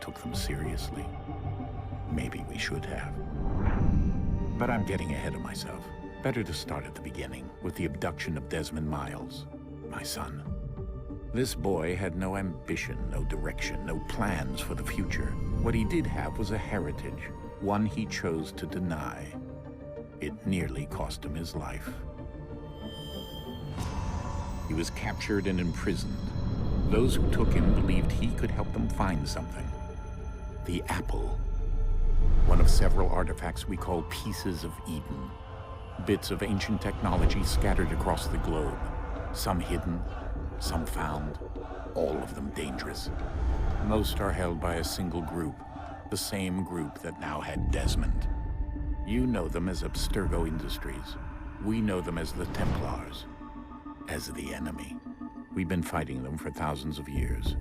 took them seriously. Maybe we should have. But I'm getting ahead of myself. Better to start at the beginning, with the abduction of Desmond Miles, my son. This boy had no ambition, no direction, no plans for the future. What he did have was a heritage, one he chose to deny. It nearly cost him his life. He was captured and imprisoned. Those who took him believed he could help them find something. The apple. One of several artifacts we call Pieces of Eden. Bits of ancient technology scattered across the globe. Some hidden, some found, all of them dangerous. Most are held by a single group, the same group that now had Desmond. You know them as Abstergo Industries. We know them as the Templars, as the enemy. We've been fighting them for thousands of years,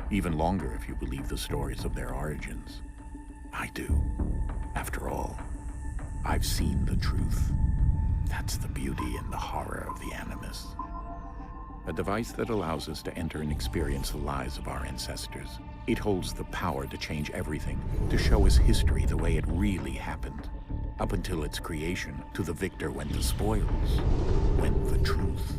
even longer if you believe the stories of their origins. I do. After all, I've seen the truth. That's the beauty and the horror of the Animus. A device that allows us to enter and experience the lives of our ancestors. It holds the power to change everything, to show us history the way it really happened. Up until its creation, to the victor went the spoils, went the truth.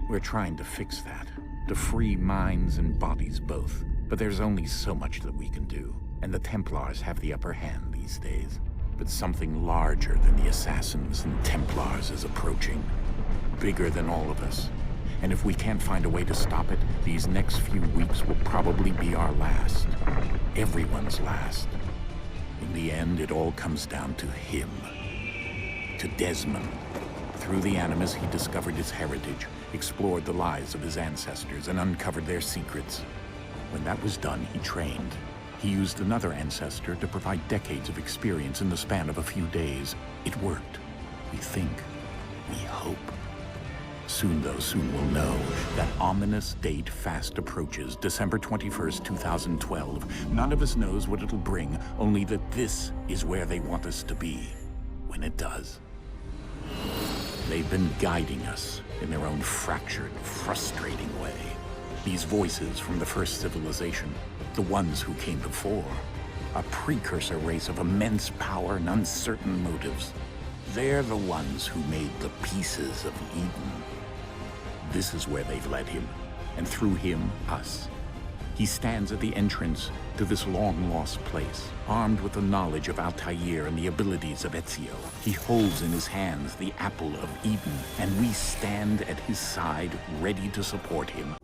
We're trying to fix that, to free minds and bodies both. But there's only so much that we can do, and the Templars have the upper hand these days. But something larger than the Assassins and Templars is approaching, bigger than all of us. And if we can't find a way to stop it, these next few weeks will probably be our last. Everyone's last. In the end, it all comes down to him. To Desmond. Through the Animus, he discovered his heritage, explored the lives of his ancestors, and uncovered their secrets. When that was done, he trained. He used another ancestor to provide decades of experience in the span of a few days. It worked. We think. We hope. Soon, though, soon we'll know. That ominous date fast approaches, December 21st, 2012. None of us knows what it'll bring, only that this is where they want us to be, when it does. They've been guiding us in their own fractured, frustrating way. These voices from the first civilization, the ones who came before, a precursor race of immense power and uncertain motives. They're the ones who made the Pieces of Eden. This is where they've led him, and through him, us. He stands at the entrance to this long-lost place, armed with the knowledge of Altair and the abilities of Ezio. He holds in his hands the Apple of Eden, and we stand at his side, ready to support him.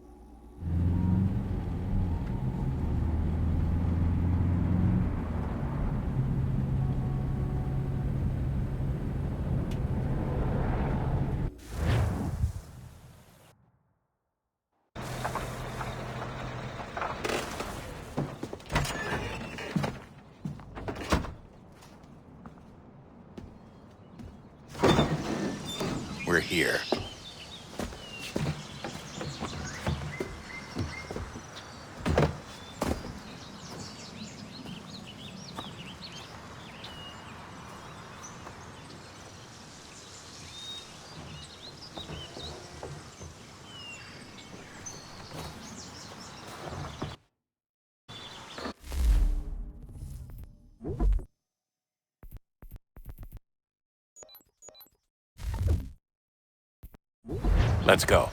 We're here. Let's go.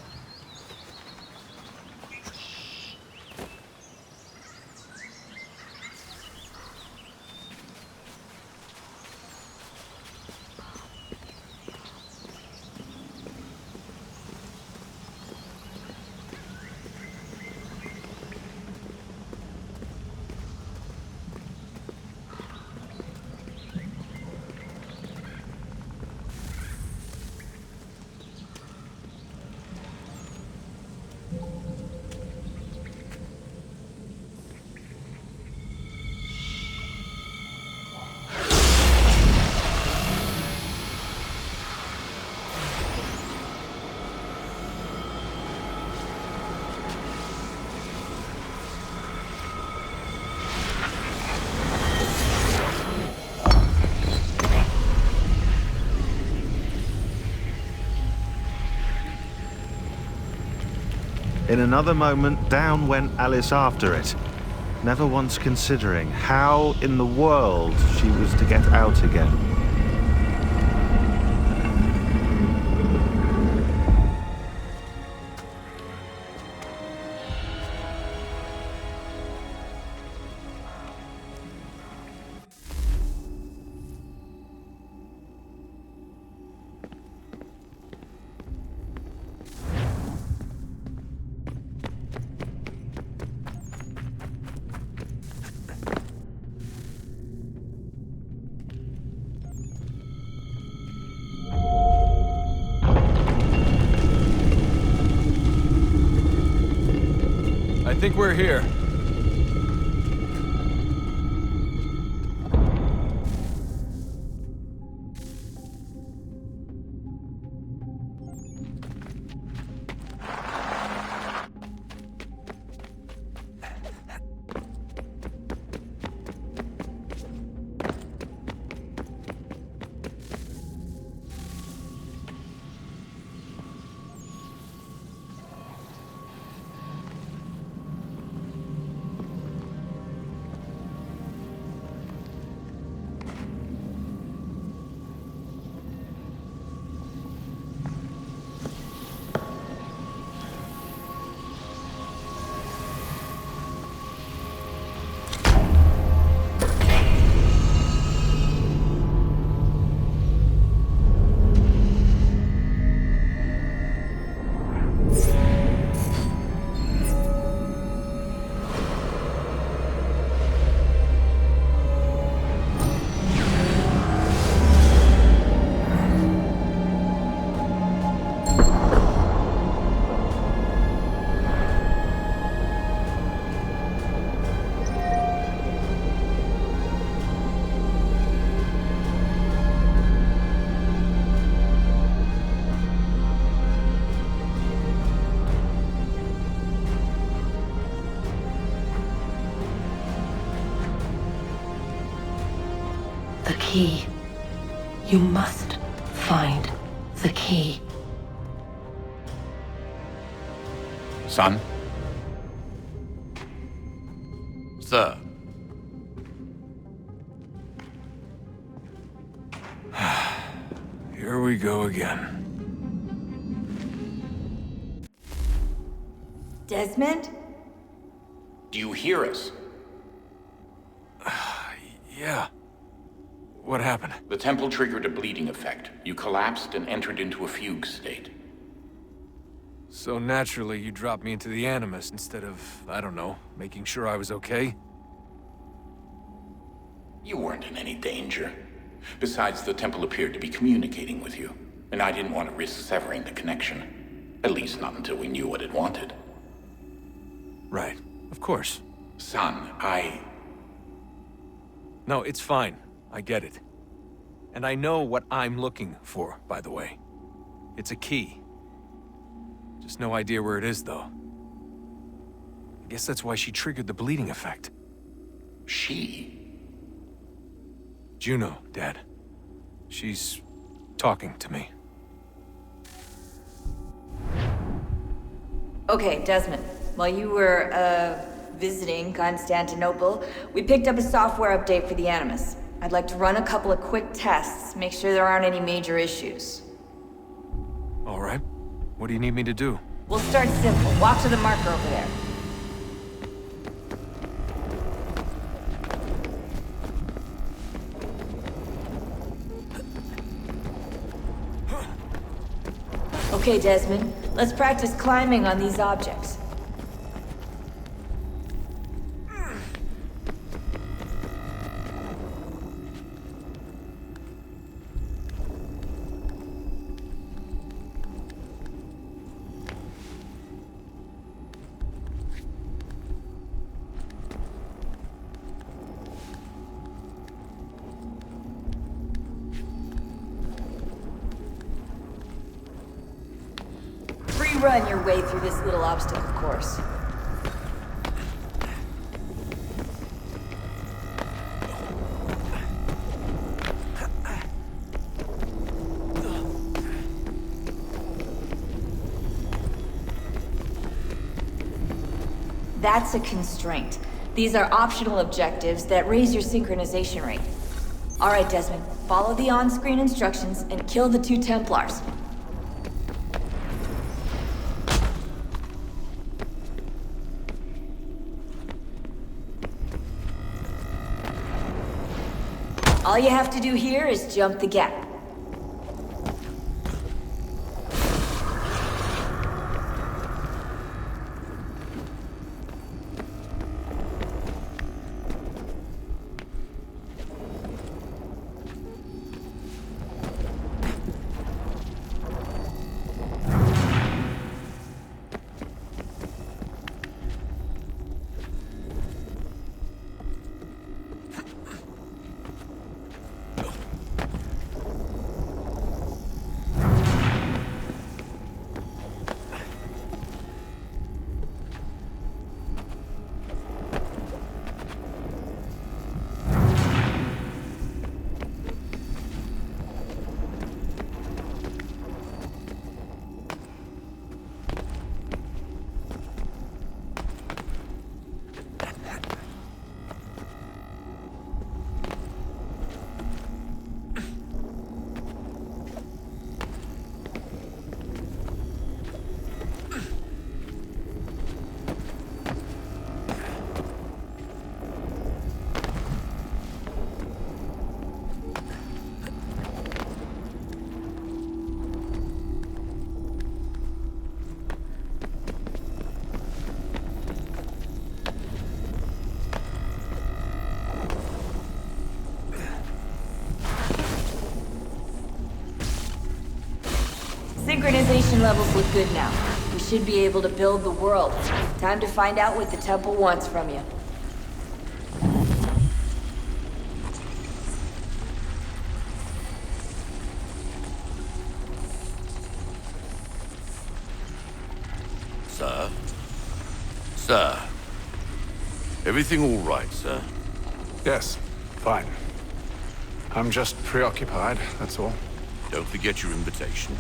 In another moment, down went Alice after it. never once considering how in the world she was to get out again. I think we're here. The key. You must find the key. Son? Sir. Here we go again. Desmond? Do you hear us? Yeah. What happened? The temple triggered a bleeding effect. You collapsed and entered into a fugue state. So naturally, you dropped me into the Animus instead of, I don't know, making sure I was okay? You weren't in any danger. Besides, the temple appeared to be communicating with you, and I didn't want to risk severing the connection. At least not until we knew what it wanted. Right. Of course. Son, No, it's fine. I get it. And I know what I'm looking for, by the way. It's a key. Just no idea where it is, though. I guess that's why she triggered the bleeding effect. She? Juno, Dad. She's talking to me. Okay, Desmond. While you were, visiting Constantinople, we picked up a software update for the Animus. I'd like to run a couple of quick tests, make sure there aren't any major issues. All right. What do you need me to do? We'll start simple. Walk to the marker over there. Okay, Desmond. Let's practice climbing on these objects. Run your way through this little obstacle course. That's a constraint. These are optional objectives that raise your synchronization rate. Alright, Desmond, follow the on-screen instructions and kill the 2 Templars. All you have to do here is jump the gap. Synchronization levels look good now. We should be able to build the world. Time to find out what the temple wants from you. Sir? Sir? Everything all right, sir? Yes, fine. I'm just preoccupied, that's all. Don't forget your invitation.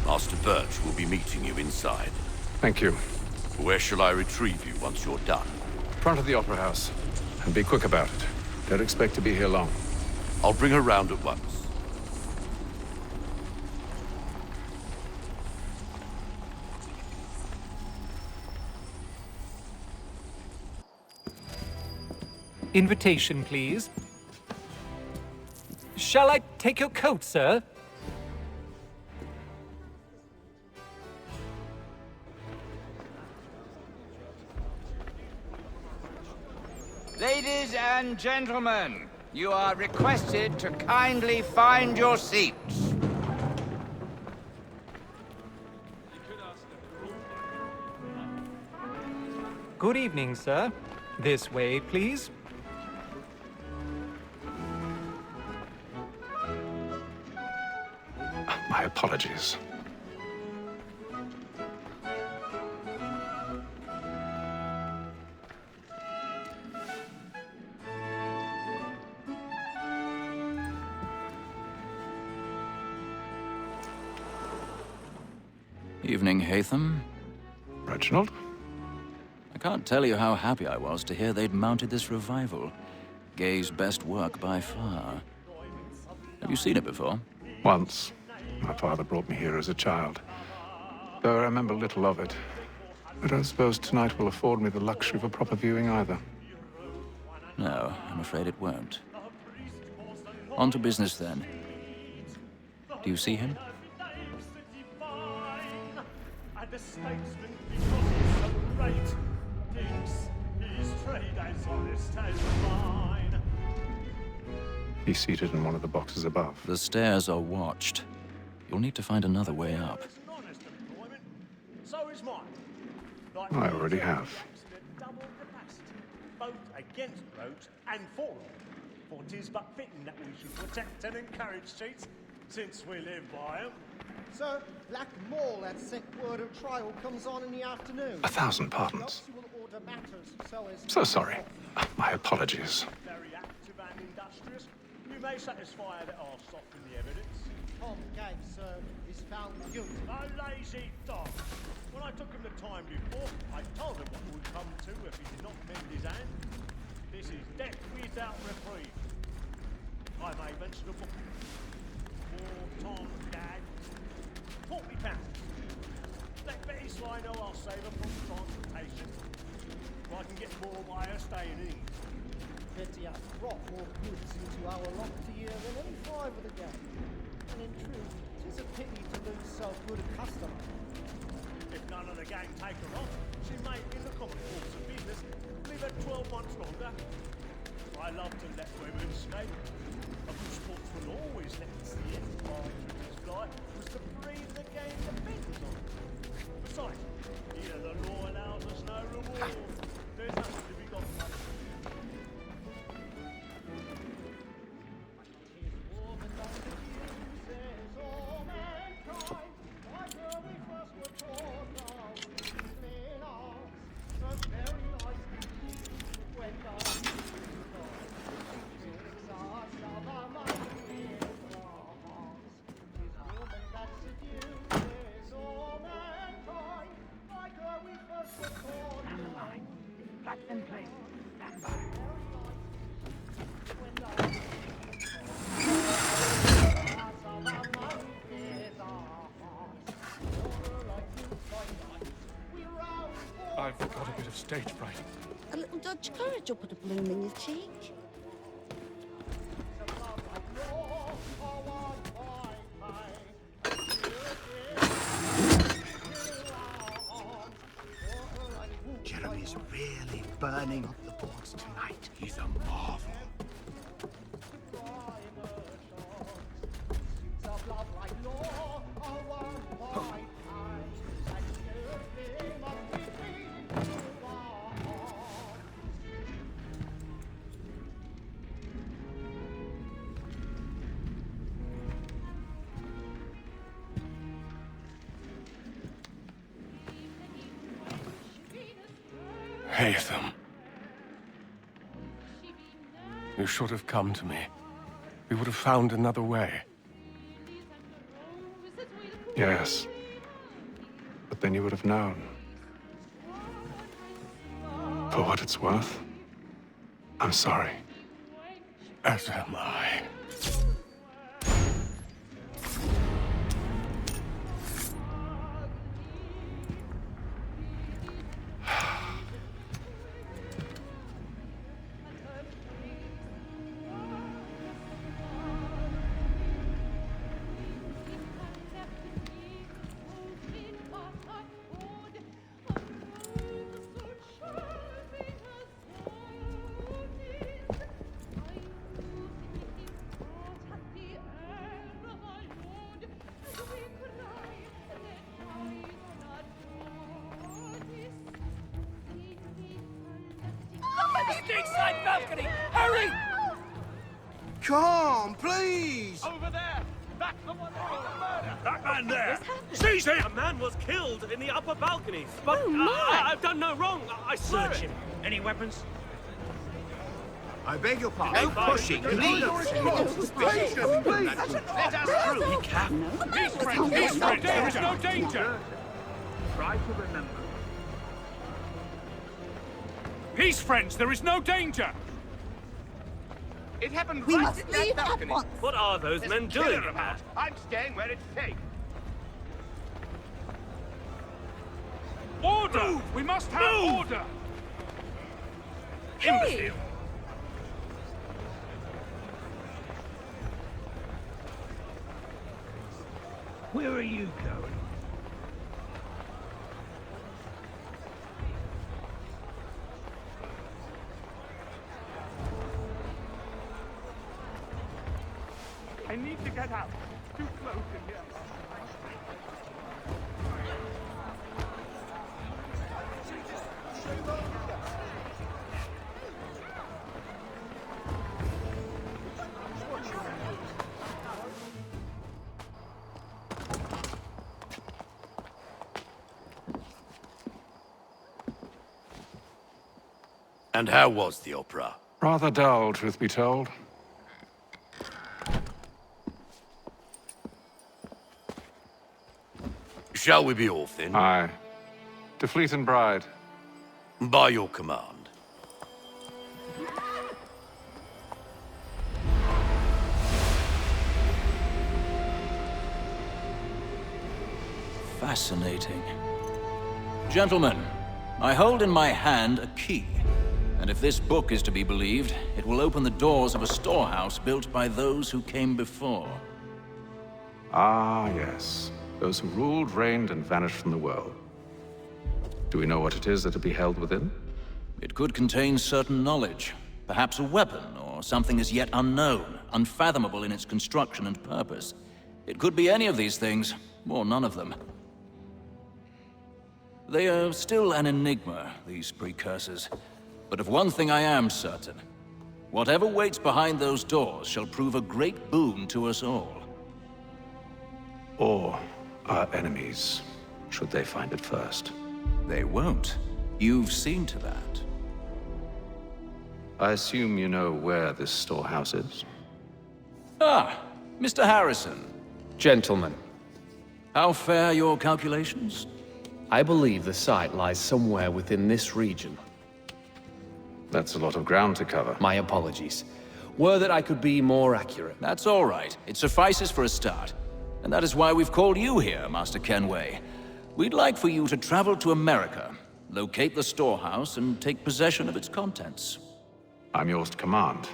Master Birch will be meeting you inside. Thank you. Where shall I retrieve you once you're done? Front of the Opera House. And be quick about it. Don't expect to be here long. I'll bring her round at once. Invitation, please. Shall I take your coat, sir? Ladies and gentlemen, you are requested to kindly find your seats. Good evening, sir. This way, please. My apologies. Evening, Haytham. Reginald? I can't tell you how happy I was to hear they'd mounted this revival. Gay's best work by far. Have you seen it before? Once. My father brought me here as a child. Though I remember little of it. I don't suppose tonight will afford me the luxury of a proper viewing either. No, I'm afraid it won't. On to business then. Do you see him? The statesman, because he's so great, thinks his trade as honest as mine. He's seated in one of the boxes above. The stairs are watched. You'll need to find another way up. It's an honest employment. So is mine. Like I already have. double capacity, both against rogues and for them. For 'tis but fitting that we should protect and encourage cheats, since we live by 'em. Sir, Black Mall had sent word of trial comes on in the afternoon. 1,000 pardons. Else you will order matters so as... So sorry. My apologies. Very active and industrious. You may satisfy that I'll soften the evidence. Tom Gay, sir, is found guilty. A lazy dog. When I took him the time before, I told him what would come to if he did not mend his hand. This is death without reprieve. I may mention a book. For Tom, Dad. £40. Let Betty Sly know I'll save her from transportation. So I can get more by her staying in. Betty has brought more goods into our locked year than any five of the gang. And in truth, 'tis a pity to lose so good a customer. If none of the gang take her off, she may, in the common course of business, live her 12 months longer. I love to let women escape. A good sportsman always lets the enterprise of his fly was to breathe the game depends on. Besides, here the law allows us no reward. There's nothing to be got from it. I've got a bit of stage fright. A little Dutch courage will put a bloom in your cheek. Jeremy's really burning up the boards tonight. He's a marvel. Haytham. You should have come to me. We would have found another way. Yes. But then you would have known. For what it's worth, I'm sorry. As am I. Stateside balcony! Hurry! Come, please! Over there! That's the one doing the murder! That man there! Seize him! A man was killed in the upper balconies. But I've done no wrong. I swear Search it. him. Any weapons? I beg your pardon. No pushing, please! Please! Let us through! Be careful. Peace, friends! Peace, friends! There is no danger! Try to remember. Peace, friends! There is no danger! It happened We right must at leave that at balcony. once. What are those There's men a killer doing about. I'm staying where it's safe. Order! Move! We must have order! Imbecile! Where are you going? I need to get out. Too close in here. And how was the opera? Rather dull, truth be told. Shall we be off then? Aye. To Fleet and Bride. By your command. Fascinating. Gentlemen, I hold in my hand a key. And if this book is to be believed, it will open the doors of a storehouse built by those who came before. Ah, yes. Those who ruled, reigned, and vanished from the world. Do we know what it is that will be held within? It could contain certain knowledge. Perhaps a weapon, or something as yet unknown, unfathomable in its construction and purpose. It could be any of these things, or none of them. They are still an enigma, these precursors. But of one thing I am certain. Whatever waits behind those doors shall prove a great boon to us all. Or our enemies, should they find it first. They won't. You've seen to that. I assume you know where this storehouse is? Ah, Mr. Harrison. Gentlemen. How fare your calculations? I believe the site lies somewhere within this region. That's a lot of ground to cover. My apologies. Were that I could be more accurate. That's all right. It suffices for a start. And that is why we've called you here, Master Kenway. We'd like for you to travel to America, locate the storehouse, and take possession of its contents. I'm yours to command,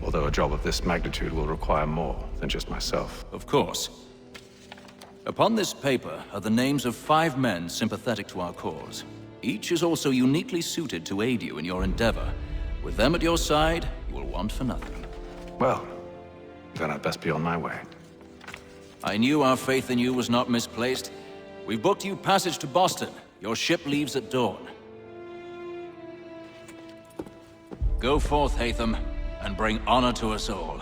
although a job of this magnitude will require more than just myself. Of course. Upon this paper are the names of 5 men sympathetic to our cause. Each is also uniquely suited to aid you in your endeavor. With them at your side, you will want for nothing. Well, then I'd best be on my way. I knew our faith in you was not misplaced. We've booked you passage to Boston. Your ship leaves at dawn. Go forth, Hatham, and bring honor to us all.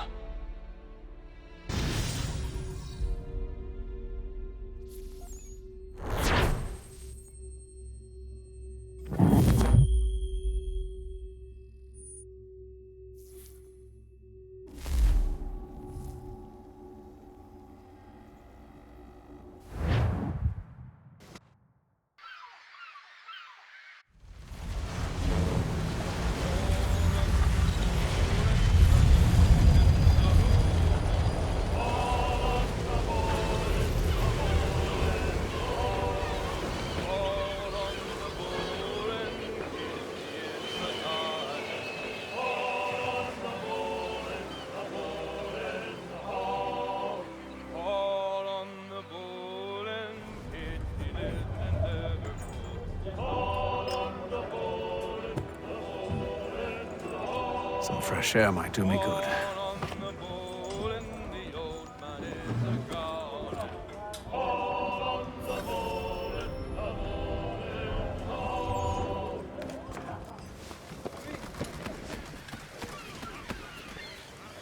Some fresh air might do me good.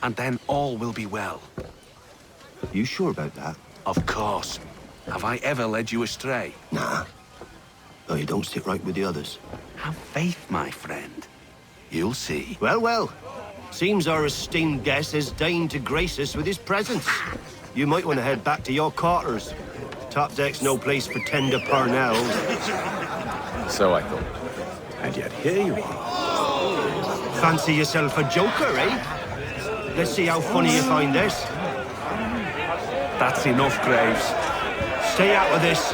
And then all will be well. You sure about that? Of course. Have I ever led you astray? Nah. No, you don't stick right with the others. Have faith, my friend. You'll see. Well, well. Seems our esteemed guest has deigned to grace us with his presence. You might want to head back to your quarters. Top deck's no place for tender parnells. So I thought. And yet here you are. Fancy yourself a joker, eh? Let's see how funny you find this. That's enough, Graves. Stay out of this.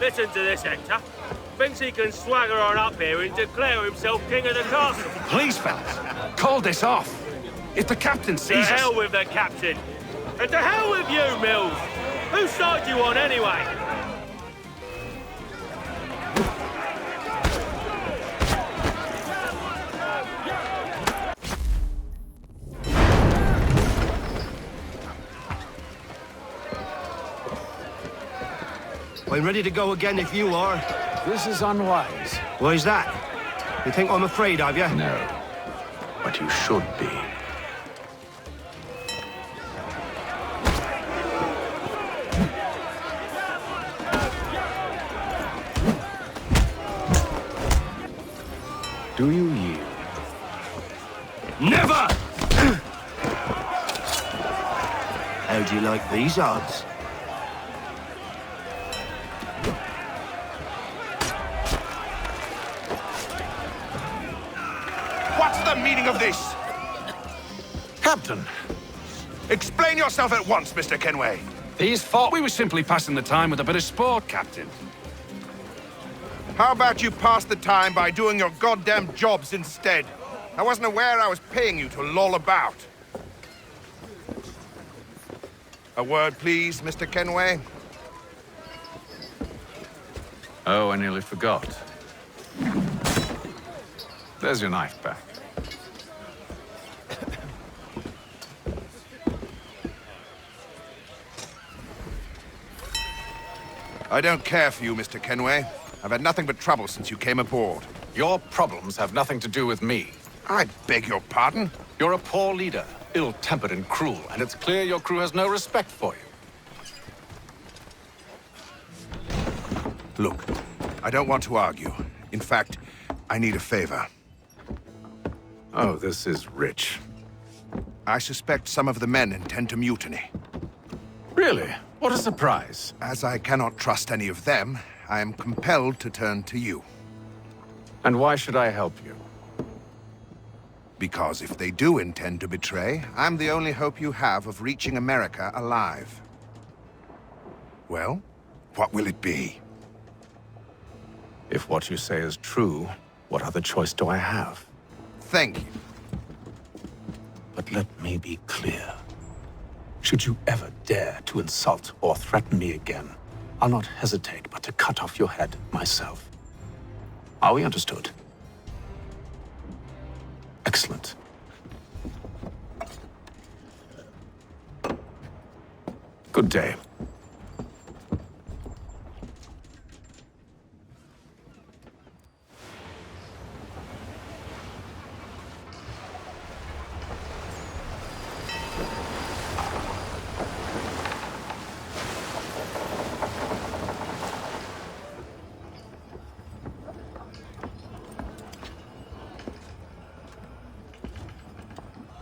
Listen to this, Hector. Thinks he can swagger on up here and declare himself king of the castle. Please, fellas, call this off. If the captain To sees hell us... with the captain. And to hell with you, Mills. Whose side you on, anyway? I'm ready to go again if you are. This is unwise. Why's that? You think I'm afraid of you? No. But you should be. Do you yield? Never! How do you like these odds? What's the meaning of this? Captain, Explain yourself at once, Mr. Kenway. these thought we were simply passing the time with a bit of sport, Captain. How about you pass the time by doing your goddamn jobs instead? I wasn't aware I was paying you to loll about. A word, please, Mr. Kenway. Oh, I nearly forgot. There's your knife back. I don't care for you, Mr. Kenway. I've had nothing but trouble since you came aboard. Your problems have nothing to do with me. I beg your pardon? You're a poor leader, ill-tempered and cruel, and it's clear your crew has no respect for you. Look, I don't want to argue. In fact, I need a favor. Oh, this is rich. I suspect some of the men intend to mutiny. Really? What a surprise. As I cannot trust any of them, I am compelled to turn to you. And why should I help you? Because if they do intend to betray, I'm the only hope you have of reaching America alive. Well, what will it be? If what you say is true, what other choice do I have? Thank you. But let me be clear. Should you ever dare to insult or threaten me again, I'll not hesitate but to cut off your head myself. Are we understood? Excellent. Good day.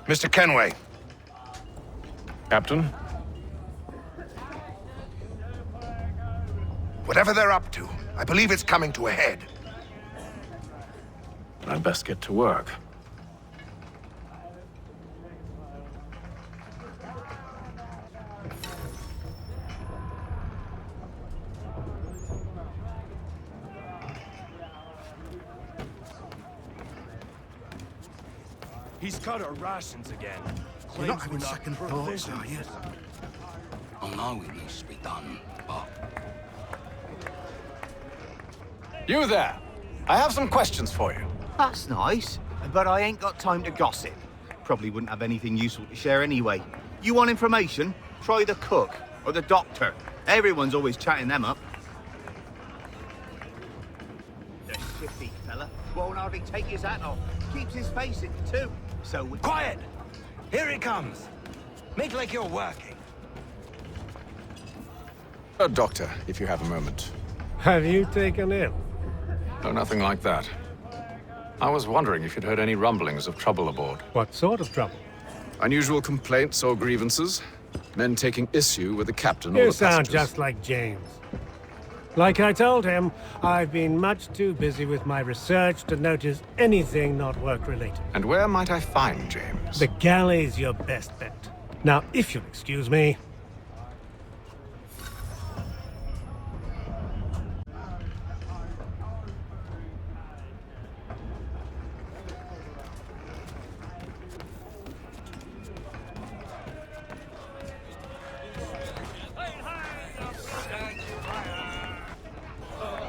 Mr. Kenway. Captain? Whatever they're up to, I believe it's coming to a head. I'd best get to work. He's cut our rations again. You're not having second thoughts, are you? I know it needs to be done, but... You there! I have some questions for you. That's nice, but I ain't got time to gossip. Probably wouldn't have anything useful to share anyway. You want information? Try the cook or the doctor. Everyone's always chatting them up. The shifty fella won't hardly take his hat off. Keeps his face in too. So Quiet! Here it comes. Make like you're working. Doctor, if you have a moment. Have you taken ill? No, nothing like that. I was wondering if you'd heard any rumblings of trouble aboard. What sort of trouble? Unusual complaints or grievances? Men taking issue with the captain or You the sound passengers? just like James. Like I told him, I've been much too busy with my research to notice anything not work-related. And where might I find James? The galley's your best bet. Now, if you'll excuse me...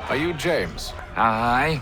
Are you James? Aye.